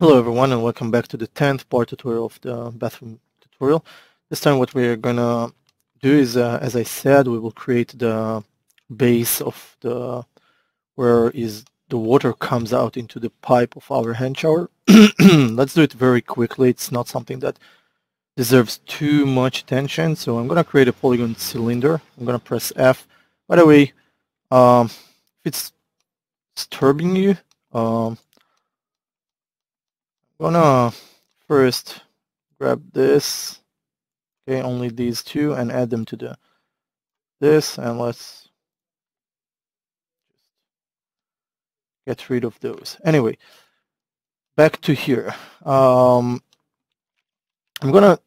Hello everyone and welcome back to the 10th part tutorial of the bathroom tutorial. This time what we're gonna do is, as I said, we will create the base of the where is the water comes out into the pipe of our hand shower. Let's do it very quickly. It's not something that deserves too much attention. So I'm gonna create a polygon cylinder. I'm gonna press F. By the way, if it's disturbing you, I'm gonna first grab this, okay, only these two, and add them to this, and let's get rid of those. Anyway, back to here. I'm gonna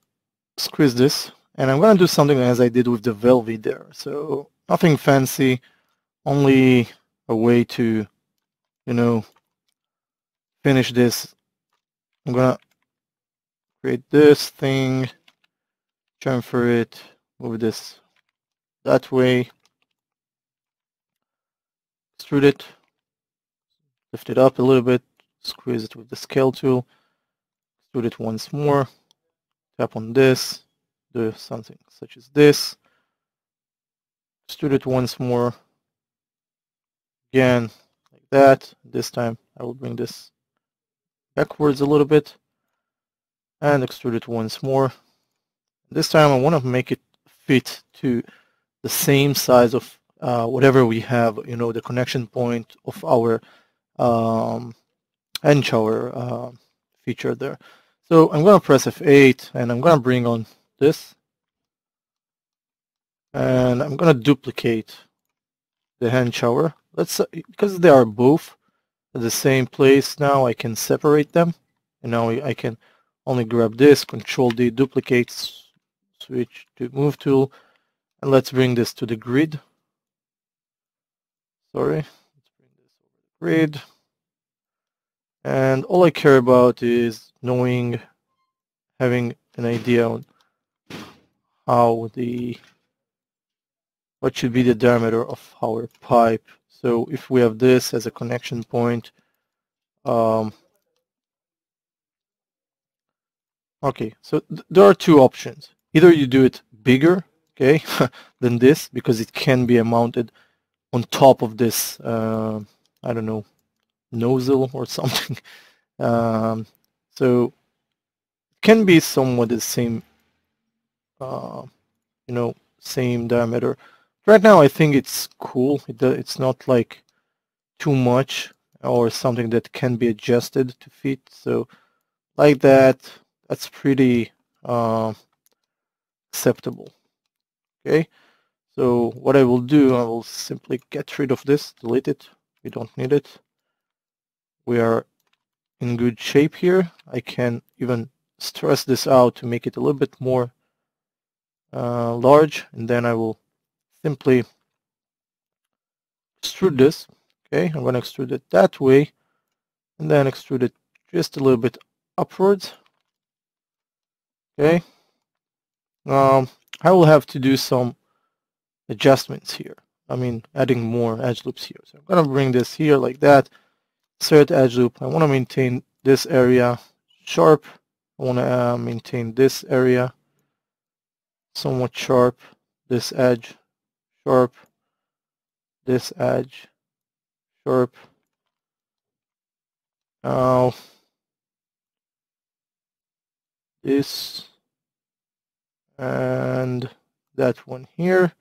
squeeze this, and I'm gonna do something as I did with the velvet there. So nothing fancy, only a way to, finish this. I'm gonna create this thing, transfer it, move this that way, extrude it, lift it up a little bit, squeeze it with the scale tool, extrude it once more, tap on this, do something such as this, extrude it once more, again, like that. This time I will bring this backwards a little bit, and extrude it once more. This time I want to make it fit to the same size of whatever we have, the connection point of our hand shower feature there. So I'm going to press F8 and I'm going to bring on this, and I'm going to duplicate the hand shower. Because they are both at the same place now, I can separate them, and now I can only grab this, Control D, duplicate, switch to move tool, and let's bring this to the grid. Let's bring this over the grid. And all I care about is having an idea on what should be the diameter of our pipe. So if we have this as a connection point, okay, so there are two options. Either you do it bigger, okay, than this, because it can be mounted on top of this, I don't know, nozzle or something. So it can be somewhat the same, same diameter. Right now, I think it's cool. It's not like too much or something that can be adjusted to fit. So like that, that's pretty acceptable. Okay. So what I will do, I will simply get rid of this, delete it. We don't need it. We are in good shape here. I can even stress this out to make it a little bit more large, and then I will simply extrude this. Okay, I'm going to extrude it that way, and then extrude it just a little bit upwards. Okay, I will have to do some adjustments here. I mean, adding more edge loops here. So I'm going to bring this here like that. Insert edge loop. I want to maintain this area sharp. I want to maintain this area somewhat sharp. This edge sharp. This edge sharp. Now this and that one here.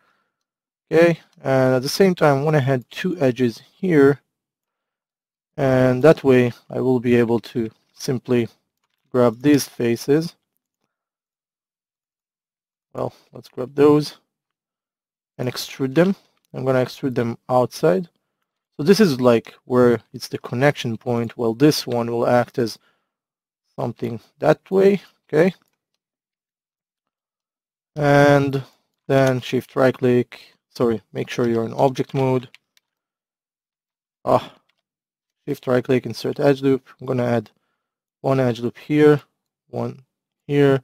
Okay, and at the same time I want to add two edges here, and that way I will be able to simply grab these faces. Well, let's grab those and extrude them. I'm going to extrude them outside. So this is like where it's the connection point. Well, this one will act as something that way. Okay, and then shift right click. Sorry, make sure you're in object mode. Shift right click, insert edge loop. I'm going to add one edge loop here, one here,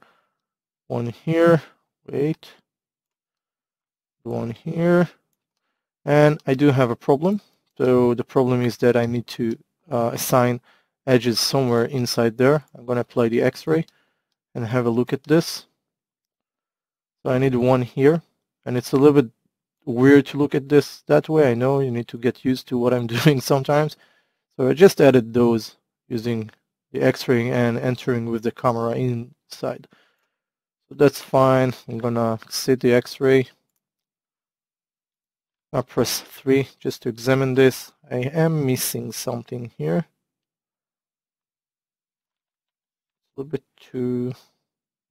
one here. Wait, one here. And I do have a problem. So the problem is that I need to assign edges somewhere inside there. I'm going to apply the X-ray and have a look at this. So I need one here, and it's a little bit weird to look at this that way. I know you need to get used to what I'm doing sometimes. So I just added those using the X-ray and entering with the camera inside. So that's fine. I'm gonna set the X-ray. I'll press 3 just to examine this. I am missing something here. A little bit too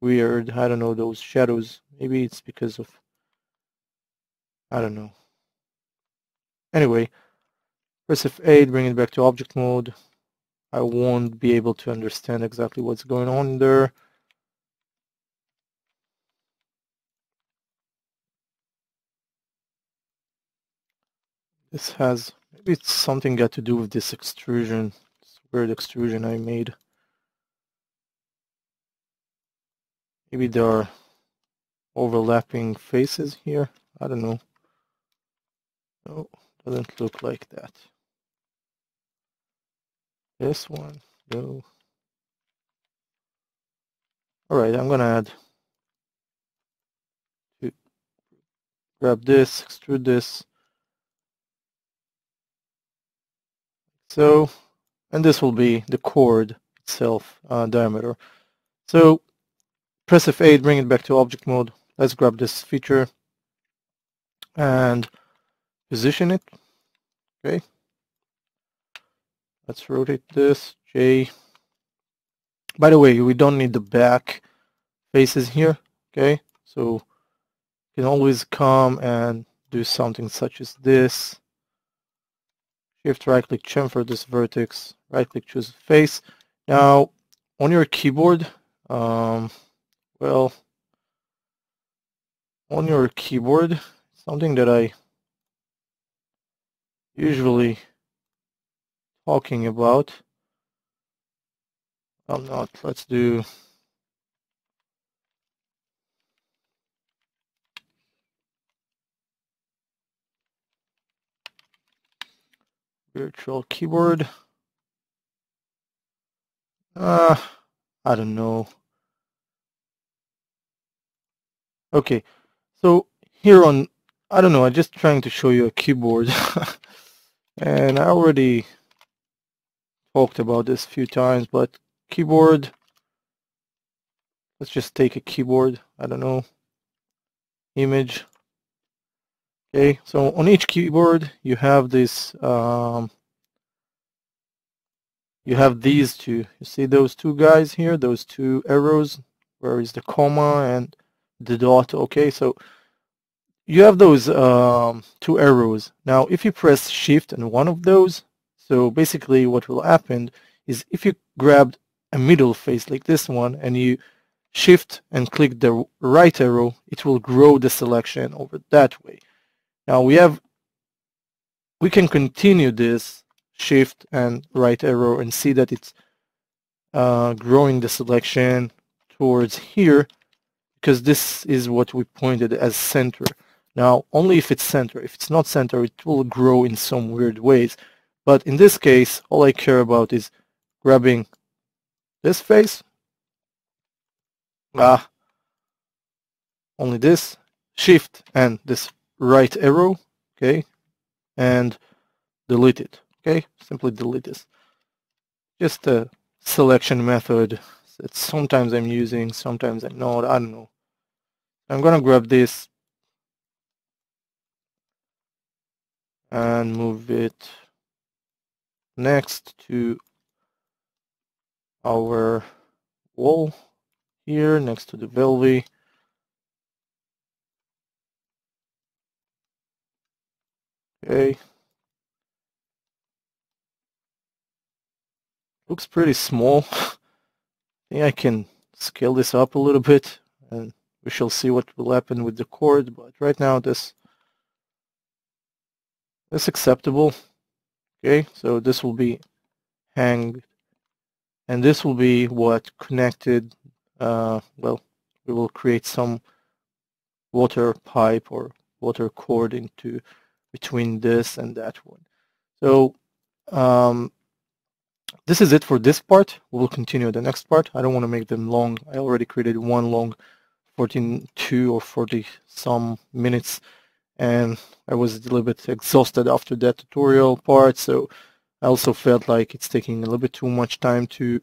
weird. I don't know, those shadows. Maybe it's because of, I don't know. Anyway, press F8, bring it back to object mode. I won't be able to understand exactly what's going on there. This has, maybe it's something got to do with this extrusion, this weird extrusion I made. Maybe there are overlapping faces here. I don't know. No, doesn't look like that. This one, no. All right, I'm gonna add, grab this, extrude this. So, and this will be the chord itself, diameter. So press F8, bring it back to object mode. Let's grab this feature and position it. Okay. Let's rotate this, J. By the way, we don't need the back faces here. Okay. So you can always come and do something such as this. Shift right click chamfer this vertex, right click choose face. Now on your keyboard, well, on your keyboard, something that I usually talking about, I'm not, let's do virtual keyboard. I don't know. Okay, so here on, I don't know, I'm just trying to show you a keyboard. And I already talked about this a few times, but keyboard, let's just take a keyboard, I don't know, image. Okay, so on each keyboard you have this, you have these two. You see those two guys here, those two arrows, where is the comma and the dot. Okay, so you have those two arrows. Now if you press shift on one of those, so basically what will happen is if you grab a middle face like this one and you shift and click the right arrow, it will grow the selection over that way. Now we can continue this shift and right arrow and see that it's growing the selection towards here, because this is what we pointed as center. Now only if it's center. If it's not center, it will grow in some weird ways. But in this case, all I care about is grabbing this face, only this, shift and this right arrow, okay, and delete it. Okay, simply delete this. Just a selection method that sometimes I'm using, sometimes I'm not, I don't know. I'm gonna grab this and move it next to our wall here, next to the Velvy. Okay. Looks pretty small. I think I can scale this up a little bit and we shall see what will happen with the chord, but right now this is acceptable. Okay, so this will be hanged and this will be what connected, well, we will create some water pipe or water cord into between this and that one. So this is it for this part. We will continue the next part. I don't want to make them long. I already created one long 42 or 40 some minutes, and I was a little bit exhausted after that tutorial part, so I also felt like it's taking a little bit too much time to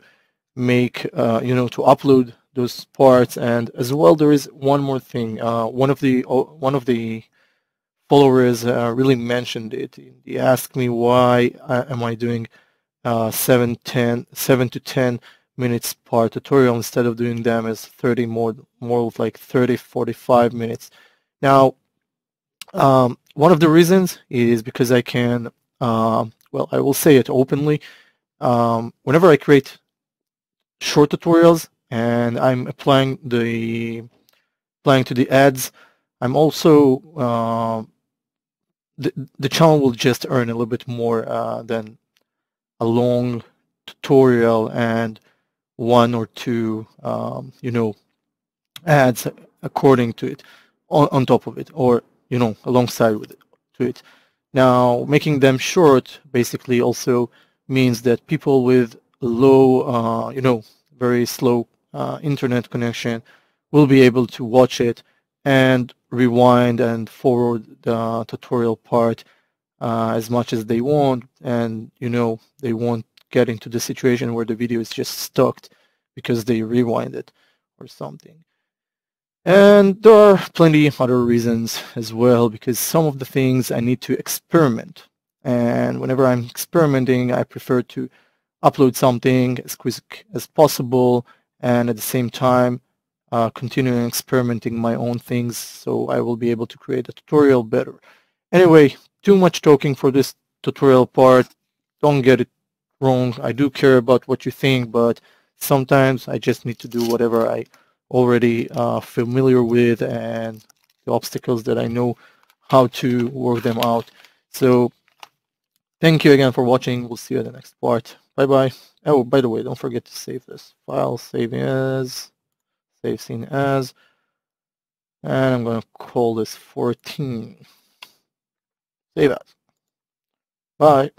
make, to upload those parts. And as well, there is one more thing. One of the followers really mentioned it. He asked me why am I doing 7 to 10 minutes per tutorial instead of doing them as 30 more of like 30, 45 minutes. Now, one of the reasons is because I can, well, I will say it openly. Whenever I create short tutorials and I'm applying to the ads, I'm also the channel will just earn a little bit more than a long tutorial and one or two ads according to it on top of it, or alongside with it to it. Now, making them short basically also means that people with low, very slow internet connection will be able to watch it and rewind and forward the tutorial part as much as they want, and they won't get into the situation where the video is just stuck because they rewind it or something. And there are plenty of other reasons as well, because some of the things I need to experiment. And whenever I'm experimenting, I prefer to upload something as quick as possible, and at the same time continuing experimenting my own things, so I will be able to create a tutorial better. Anyway, too much talking for this tutorial part. Don't get it wrong. I do care about what you think, but sometimes I just need to do whatever I already familiar with and the obstacles that I know how to work them out. So thank you again for watching. We'll see you in the next part. Bye bye. Oh, by the way, don't forget to save this file. Save scene as, and I'm going to call this 14. Save as. Bye.